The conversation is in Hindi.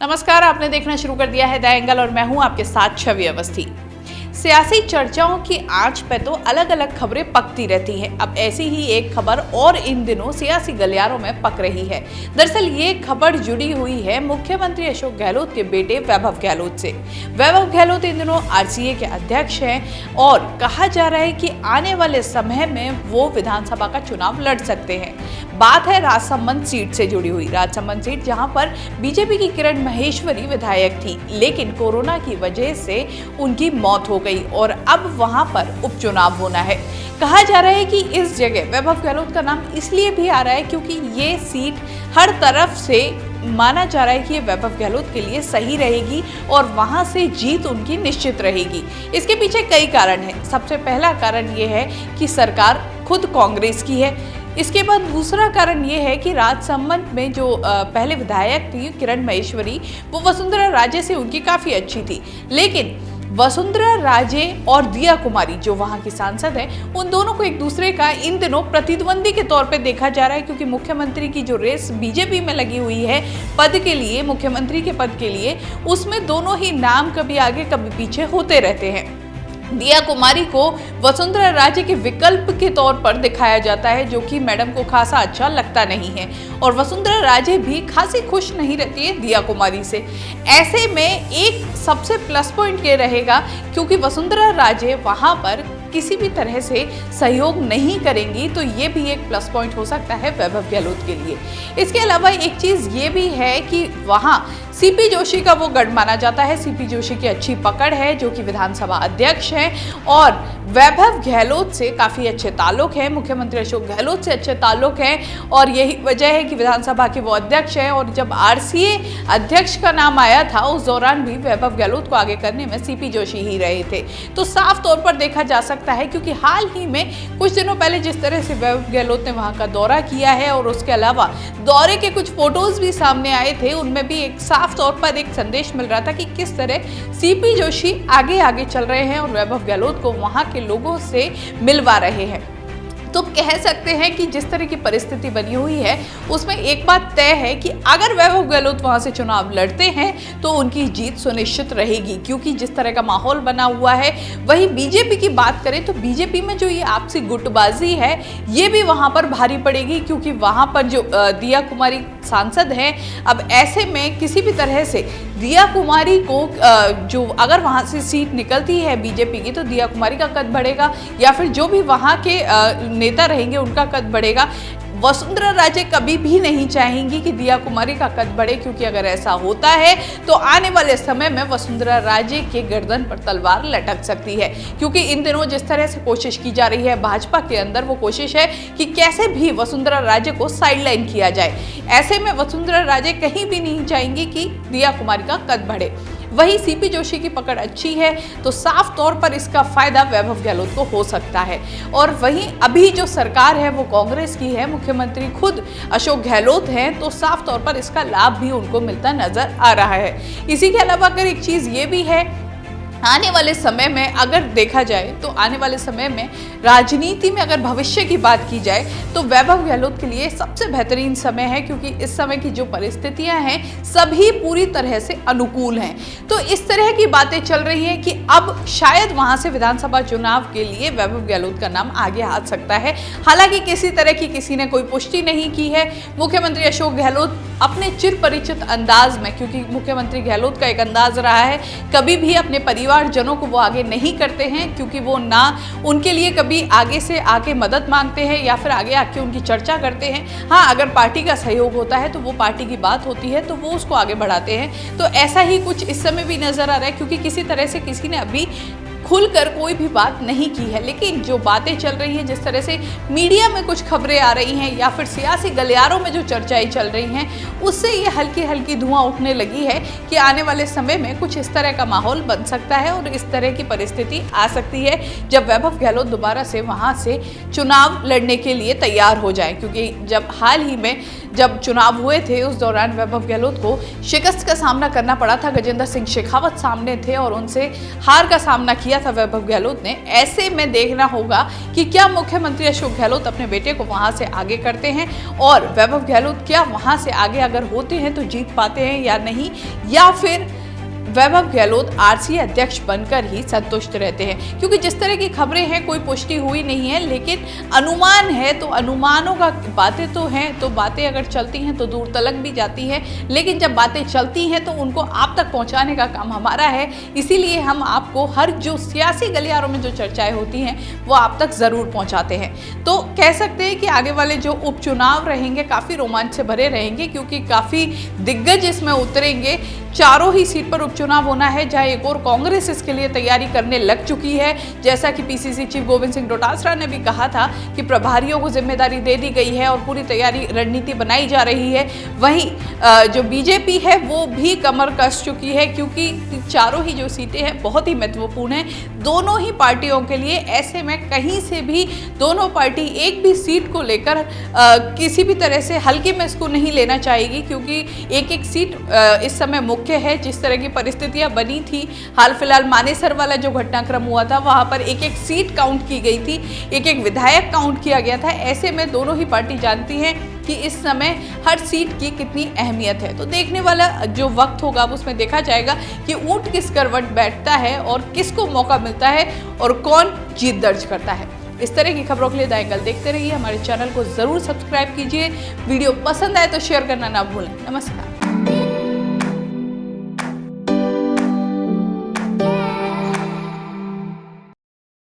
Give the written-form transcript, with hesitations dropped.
नमस्कार, आपने देखना शुरू कर दिया है द एंगल और मैं हूं आपके साथ छवि अवस्थी। सियासी चर्चाओं की आंच पे तो अलग अलग खबरें पकती रहती हैं। अब ऐसी ही एक खबर और इन दिनों सियासी गलियारों में पक रही है। दरअसल ये खबर जुड़ी हुई है मुख्यमंत्री अशोक गहलोत के बेटे वैभव गहलोत से। वैभव गहलोत इन दिनों आरसीए के अध्यक्ष हैं और कहा जा रहा है कि आने वाले समय में वो विधानसभा का चुनाव लड़ सकते हैं। बात है राजसमंद सीट से जुड़ी हुई। राजसमंद सीट जहां पर बीजेपी की किरण महेश्वरी विधायक थी, लेकिन कोरोना की वजह से उनकी मौत हो गई और अब वहां पर उपचुनाव होना है। कहा जा रहा है कि इस जगह वैभव गहलोत का नाम इसलिए भी आ रहा है क्योंकि ये सीट हर तरफ से माना जा रहा है कि ये वैभव गहलोत के लिए सही रहेगी और वहां से जीत उनकी निश्चित रहेगी। इसके पीछे कई कारण हैं। सबसे पहला कारण ये है कि सरकार खुद कांग्रेस की है। इसके बाद दूसरा कारण ये है कि राजसमंद में जो पहले विधायक थी किरण महेश्वरी, वो वसुंधरा राजे से उनकी काफ़ी अच्छी थी, लेकिन वसुंधरा राजे और दिया कुमारी जो वहां की सांसद है, उन दोनों को एक दूसरे का इन दिनों प्रतिद्वंदी के तौर पे देखा जा रहा है क्योंकि मुख्यमंत्री की जो रेस बीजेपी में लगी हुई है पद के लिए, मुख्यमंत्री के पद के लिए, उसमें दोनों ही नाम कभी आगे कभी पीछे होते रहते हैं। दिया कुमारी को वसुंधरा राजे के विकल्प के तौर पर दिखाया जाता है, जो कि मैडम को खासा अच्छा लगता नहीं है और वसुंधरा राजे भी खासी खुश नहीं रहती है दिया कुमारी से। ऐसे में एक सबसे प्लस पॉइंट ये रहेगा क्योंकि वसुंधरा राजे वहां पर किसी भी तरह से सहयोग नहीं करेंगी, तो ये भी एक प्लस पॉइंट हो सकता है वैभव गहलोत के लिए। इसके अलावा एक चीज़ ये भी है कि वहाँ सीपी जोशी का वो गढ़ माना जाता है। सीपी जोशी की अच्छी पकड़ है, जो कि विधानसभा अध्यक्ष हैं और वैभव गहलोत से काफ़ी अच्छे ताल्लुक हैं, मुख्यमंत्री अशोक गहलोत से अच्छे ताल्लुक हैं और यही वजह है कि विधानसभा के वो अध्यक्ष हैं। और जब आरसीए अध्यक्ष का नाम आया था उस दौरान भी वैभव गहलोत को आगे करने में सीपी जोशी ही रहे थे। तो साफ तौर पर देखा जा सकता है क्योंकि हाल ही में कुछ दिनों पहले जिस तरह से वैभव गहलोत ने वहां का दौरा किया है और उसके अलावा दौरे के कुछ फोटोज भी सामने आए थे, उनमें भी एक साफ तौर पर एक संदेश मिल रहा था कि किस तरह सीपी जोशी आगे आगे चल रहे हैं और वैभव गहलोत को वहां के लोगों से मिलवा रहे हैं। तो कह सकते हैं कि जिस तरह की परिस्थिति बनी हुई है उसमें एक बात तय है कि अगर वैभव गहलोत वहां से चुनाव लड़ते हैं तो उनकी जीत सुनिश्चित रहेगी, क्योंकि जिस तरह का माहौल बना हुआ है। वहीं बीजेपी की बात करें तो बीजेपी में जो ये आपसी गुटबाजी है ये भी वहां पर भारी पड़ेगी क्योंकि वहां पर जो दिया कुमारी सांसद हैं, अब ऐसे में किसी भी तरह से दिया कुमारी को जो अगर वहां से सीट निकलती है बीजेपी की तो दिया कुमारी का कद बढ़ेगा या फिर जो भी वहां के नेता रहेंगे उनका कद बढ़ेगा। वसुंधरा राजे कभी भी नहीं चाहेंगी कि दिया कुमारी का कद बढ़े, क्योंकि अगर ऐसा होता है तो आने वाले समय में वसुंधरा राजे के गर्दन पर तलवार लटक सकती है। क्योंकि इन दिनों जिस तरह से कोशिश की जा रही है भाजपा के अंदर, वो कोशिश है कि कैसे भी वसुंधरा राजे को साइडलाइन किया जाए। ऐसे में वसुंधरा राजे कहीं भी नहीं चाहेंगी कि दिया कुमारी का कद बढ़े। वही सीपी जोशी की पकड़ अच्छी है तो साफ तौर पर इसका फायदा वैभव गहलोत को हो सकता है। और वहीं अभी जो सरकार है वो कांग्रेस की है, मुख्यमंत्री खुद अशोक गहलोत हैं, तो साफ तौर पर इसका लाभ भी उनको मिलता नजर आ रहा है। इसी के अलावा अगर एक चीज ये भी है, आने वाले समय में अगर देखा जाए तो आने वाले समय में राजनीति में अगर भविष्य की बात की जाए तो वैभव गहलोत के लिए सबसे बेहतरीन समय है, क्योंकि इस समय की जो परिस्थितियां हैं सभी पूरी तरह से अनुकूल हैं। तो इस तरह की बातें चल रही हैं कि अब शायद वहां से विधानसभा चुनाव के लिए वैभव गहलोत का नाम आगे आ सकता है। हालांकि किसी तरह की किसी ने कोई पुष्टि नहीं की है। मुख्यमंत्री अशोक गहलोत अपने चिर परिचित अंदाज में, क्योंकि मुख्यमंत्री गहलोत का एक अंदाज रहा है कभी भी अपने परिवारजनों को वो आगे नहीं करते हैं, क्योंकि वो ना उनके लिए कभी आगे से आके मदद मांगते हैं या फिर आगे आके उनकी चर्चा करते हैं। हाँ, अगर पार्टी का सहयोग होता है तो वो पार्टी की बात होती है तो वो उसको आगे बढ़ाते हैं। तो ऐसा ही कुछ इस समय भी नजर आ रहा है, क्योंकि किसी तरह से किसी ने अभी खुलकर कोई भी बात नहीं की है। लेकिन जो बातें चल रही हैं, जिस तरह से मीडिया में कुछ खबरें आ रही हैं या फिर सियासी गलियारों में जो चर्चाएं चल रही हैं, उससे ये हल्की हल्की धुआं उठने लगी है कि आने वाले समय में कुछ इस तरह का माहौल बन सकता है और इस तरह की परिस्थिति आ सकती है जब वैभव गहलोत दोबारा से वहाँ से चुनाव लड़ने के लिए तैयार हो जाए। क्योंकि जब हाल ही में जब चुनाव हुए थे उस दौरान वैभव गहलोत को शिकस्त का सामना करना पड़ा था। गजेंद्र सिंह शेखावत सामने थे और उनसे हार का सामना किया था वैभव गहलोत ने। ऐसे में देखना होगा कि क्या मुख्यमंत्री अशोक गहलोत अपने बेटे को वहां से आगे करते हैं और वैभव गहलोत क्या वहां से आगे अगर होते हैं तो जीत पाते हैं या नहीं, या फिर वैभव गहलोत आरसीए अध्यक्ष बनकर ही संतुष्ट रहते हैं। क्योंकि जिस तरह की खबरें हैं कोई पुष्टि हुई नहीं है, लेकिन अनुमान है तो अनुमानों का बातें तो हैं, तो बातें अगर चलती हैं तो दूर तलक भी जाती है, लेकिन जब बातें चलती हैं तो उनको आप तक पहुंचाने का काम हमारा है। इसीलिए हम आपको हर जो सियासी गलियारों में जो चर्चाएं होती हैं वो आप तक जरूर पहुंचाते हैं। तो कह सकते हैं कि आगे वाले जो उपचुनाव रहेंगे काफी रोमांच से भरे रहेंगे, क्योंकि काफी दिग्गज इसमें उतरेंगे। चारों ही सीट पर उपचुनाव होना है, जहां एक और कांग्रेस इसके लिए तैयारी करने लग चुकी है। जैसा कि पीसीसी चीफ गोविंद सिंह डोटासरा ने भी कहा था कि प्रभारियों को जिम्मेदारी दे दी गई है और पूरी तैयारी रणनीति बनाई जा रही है। वहीं जो बीजेपी है वो भी कमर कस चुकी है, क्योंकि चारों ही जो सीटें हैं बहुत ही महत्वपूर्ण हैं दोनों ही पार्टियों के लिए। ऐसे में कहीं से भी दोनों पार्टी एक भी सीट को लेकर किसी भी तरह से हल्के में इसको नहीं लेना चाहेगी, क्योंकि एक एक सीट इस समय मुख्य है। जिस तरह की परिस्थितियां बनी थी, हाल फिलहाल मानेसर वाला जो घटनाक्रम हुआ था वहां पर एक एक सीट काउंट की गई थी, एक एक विधायक काउंट किया गया था। ऐसे में दोनों ही पार्टी जानती हैं कि इस समय हर सीट की कितनी अहमियत है। तो देखने वाला जो वक्त होगा उसमें देखा जाएगा कि ऊंट किस करवट बैठता है और किसको मौका मिलता है और कौन जीत दर्ज करता है। इस तरह की खबरों के लिए द एंगल देखते रहिए। हमारे चैनल को जरूर सब्सक्राइब कीजिए। वीडियो पसंद आए तो शेयर करना ना भूलें। नमस्कार।